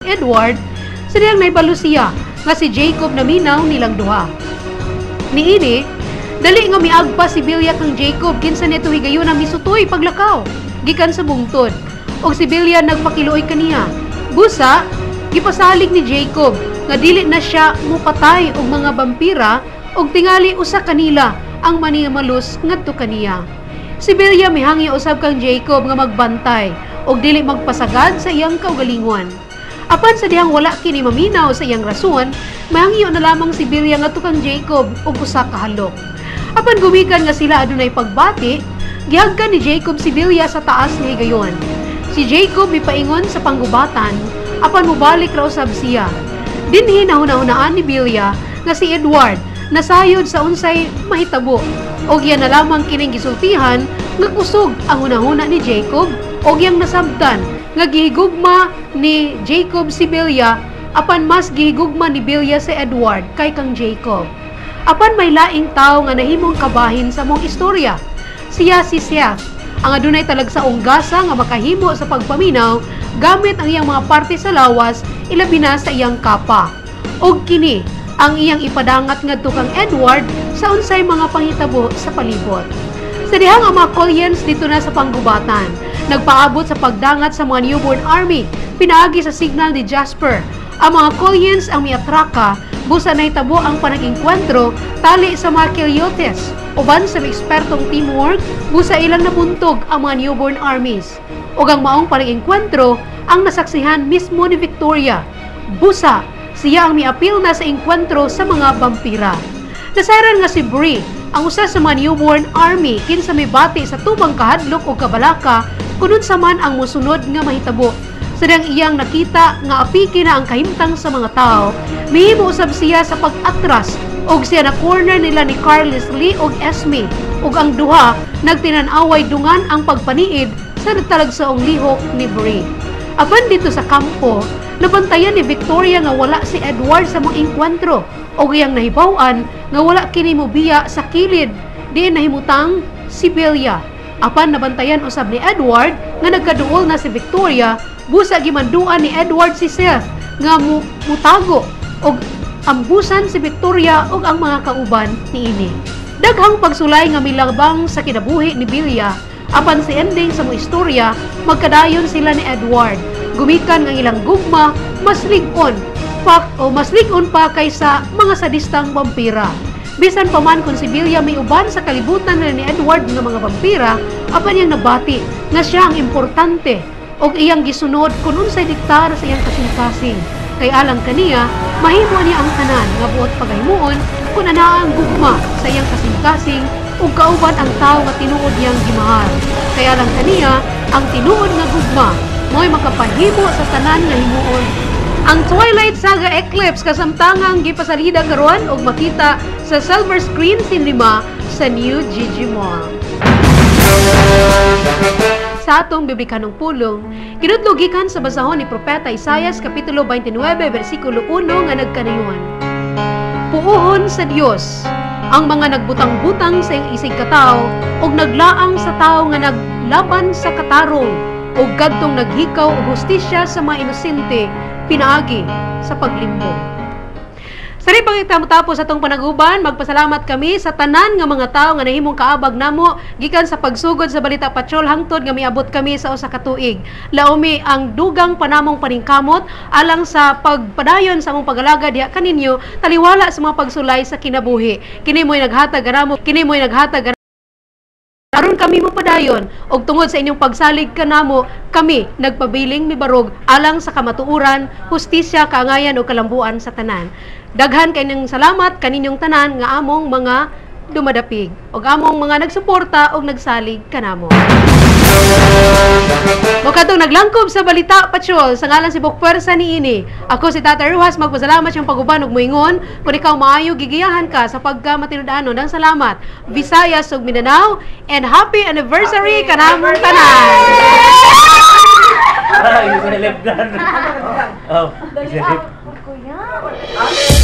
Edward, siyang naibalo siya nga si Jacob naminaw nilang duha. Niini, dali nga miagpa si Bilya kang Jacob kinsa neto higayon ang misutoy paglakaw gikan sa bungtod. Og si Bilya nagpakiluoy kaniya. Busa, gipasalig ni Jacob nga dili na siya mupatay og mga vampira og tingali usa kanila ang manimalus ngadto kaniya. Si Bilya mihangi usab kang Jacob nga magbantay og dili magpasagad sa iyang kaugalingon. Apan sa dihang wala kini maminaw sa iyang rason, mahangyo na lamang si Bilya ngadto kang Jacob og usa ka halok. Apan gumikan nga sila adunay pagbati, gihagkan ni Jacob si Bilya sa taas nga higayon. Si Jacob mipaingon sa panggubatan, apan mobalik ra usab siya. Dinhi nahuna-hunaan ni Bilya nga si Edward nasayod sa unsay mahitabo. Og yan na lamang kining gisultihan nga kusog ang hunahuna ni Jacob og yang nasabtan nga gihigugma ni Jacob si Bilya apan mas gihigugma ni Bilya si Edward kay kang Jacob. Apan may laing tao nga nahimong kabahin sa mong istorya. Siya si Seth, ang adunay talagsaong gasa nga makahimo sa pagpaminaw gamit ang iyang mga parte sa lawas ilabi na sa iyang kapa. Og kini ang iyang ipadangat ngadto kang Edward sa unsay mga panghitabo sa palibot. Sa dihang ang mga Cullens dito na sa panggubatan, nagpaabot sa pagdangat sa mga newborn army, pinaagi sa signal ni Jasper. Ang mga Cullens ang miatraka, busa na hitabo ang panag-inkwentro tali sa mga Quiliotes, uban sa ekspertong teamwork, busa ilang nabuntog ang mga newborn armies. O ang maong panag-inkwentro ang nasaksihan mismo ni Victoria. Busa, siya ang miapil na sa inkwentro sa mga vampira. Nasairan nga si Bree, ang usa sa mga newborn army kinsa may bati sa tubang kahadlok o kabalaka kunun sa man ang musunod nga mahitabo. Sadang iyang nakita nga apiki na ang kahimtang sa mga tao, mihimo usab siya sa pag-atras og siya na corner nila ni Carl Leslie og Esme ug ang duha nagtinan-away dungan ang pagpaniid sa talagsaong lihok ni Bree. Apan dito sa kampo, nabantayan ni Victoria nga wala si Edward sa mga inkwentro o iyang nahibawan nga wala kini mobiya sa kilid diin nahimutang si Bilya. Apan nabantayan usab ni Edward nga nagkaduol na si Victoria, busa gimanduan ni Edward si Seth nga mutago og ambusan si Victoria og ang mga kauban niini. Daghang pagsulay nga milabang sa kinabuhi ni Bilya, apan si ending sa mga istorya magkadayon sila ni Edward. Gumikan ng ilang gugma, mas ligon pa kaysa mga sadistang vampira. Bisan pa man kung si Bilya may uban sa kalibutan na ni Edward nga mga vampira, apan niyang nabati nga siya ang importante og iyang gisunod kung unsay diktar sa iyang kasing-kasing. Kay alang kaniya, mahimo niya ang tanan nga buot pagahimuon kung anaa ang gugma sa iyang kasing-kasing ug kauban ang tao nga tinuod niyang gimahal. Kay alang kaniya, ang tinuod nga gugma mo'y makapahimo sa tanan nga himuon. Ang Twilight Saga Eclipse kasamtangang gipasalida karon og makita sa silver screen sinima sa New Gigi-Mall. Sa atong biblikanong pulong, kinutlugikan sa basahon ni Propeta Isaias Kapitulo 29, versikulo 1 nga nagkanayon. Puuhon sa Dios ang mga nagbutang-butang sa isig katao og naglaang sa tao nga naglaban sa katarong o gadtong naghikaw o hustisya sa mga inosente, pinaagi sa paglimbong. Sa rin pagkatapos atong panaguban, magpasalamat kami sa tanan nga mga tao nga nahimong kaabag namo gikan sa pagsugod sa Balita Patrol hangtod nga miabot kami sa usa ka tuig. Laomi ang dugang panamong paningkamot alang sa pagpadayon sa among pag-alaga diha kaninyo taliwala sa mga pagsulay sa kinabuhi. Kini mo'y naghatag aron kami mapadayon og tungod sa inyong pagsalig kanamo, kami nagpabiling mibarog alang sa kamatuoran, hustisya, kaangayan o kalambuan sa tanan. Daghan kayong salamat kaninyong tanan nga among mga dumadapig og among mga nagsuporta og nagsalig kanamo. Mukadtong naglangkob sa Balita Patrol sa ngalan si Bukpwersa niini. Ako si Tata Ruhas, magpasalamat siyang paguban og moingon kung ikaw maayo gigiyahan ka sa pagkamatinud-ano ng salamat. Visayas ug Mindanao, and happy anniversary kanamong tanan. Ay, isa left dan. Oh, isa left.